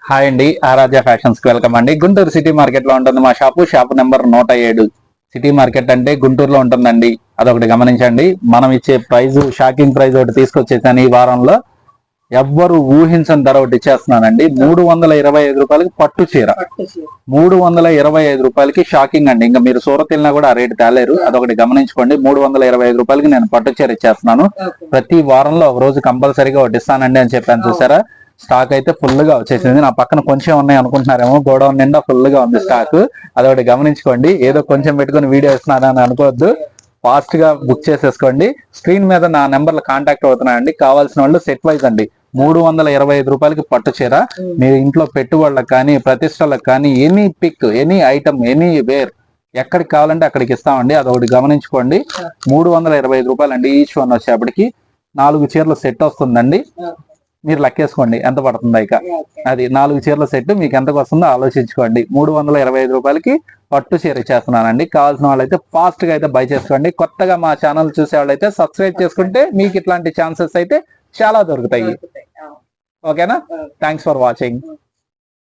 Hi అండి, ఆరాధ్య fashions కి welcome అండి. గుంటూరు సిటీ మార్కెట్ లో ఉంటుంది మా షాప్ నెంబర్ 107. సిటీ మార్కెట్ అంటే గుంటూరులో ఉంటుందండి, అదొకటి గమనించండి. మనం ఇచ్చే ప్రైజ్ షాకింగ్ ప్రైజ్ ఒకటి తీసుకొచ్చేసాను ఈ వారంలో. ఎవ్వరు ఊహించని ధర ఒకటి ఇచ్చేస్తున్నానండి. 325 రూపాయలకి పట్టు చీర, 325 రూపాయలకి షాకింగ్ అండి. ఇంకా మీరు సూరత్ వెళ్ళినా కూడా ఆ రేటు తేలేరు, అదొకటి గమనించుకోండి. 325 రూపాయలకి నేను పట్టు చీర ఇచ్చేస్తున్నాను. ప్రతి వారంలో ఒక రోజు కంపల్సరీగా ఒకటి ఇస్తానండి అని చెప్పాను. చూసారా, స్టాక్ అయితే ఫుల్ గా వచ్చేసింది. నా పక్కన కొంచెం ఉన్నాయి అనుకుంటున్నారేమో, గోడౌన్ నిండా ఫుల్ గా ఉంది స్టాక్. అదొకటి గమనించుకోండి. ఏదో కొంచెం పెట్టుకుని వీడియో ఇస్తున్నానని అనుకోవద్దు. ఫాస్ట్ గా బుక్ చేసేసుకోండి. స్క్రీన్ మీద నా నెంబర్లు కాంటాక్ట్ అవుతున్నాయండి. కావాల్సిన వాళ్ళు సెట్ వైజ్ అండి. 325 రూపాయలకి పట్టు చీర. మీరు ఇంట్లో పెట్టుబడులకు కానీ ప్రతిష్టలకు కానీ any pick, any item, anywhere ఎక్కడికి కావాలంటే అక్కడికి ఇస్తామండి. అదొకటి గమనించుకోండి. 325 రూపాయలు అండి ఈచ్ వన్. వచ్చేప్పటికి 4 చీరల సెట్ వస్తుందండి. మీరు లెక్కేసుకోండి ఎంత పడుతుందో. ఇక అది 4 చీరల సెట్ మీకు ఎంతకు వస్తుందో ఆలోచించుకోండి. 325 రూపాయలకి పట్టు చీర ఇచ్చేస్తున్నానండి. కావాల్సిన వాళ్ళైతే ఫాస్ట్ గా అయితే బై చేసుకోండి. కొత్తగా మా ఛానల్ చూసే వాళ్ళైతే సబ్స్క్రైబ్ చేసుకుంటే మీకు ఇట్లాంటి ఛాన్సెస్ అయితే చాలా దొరుకుతాయి. ఓకేనా? Thanks for watching.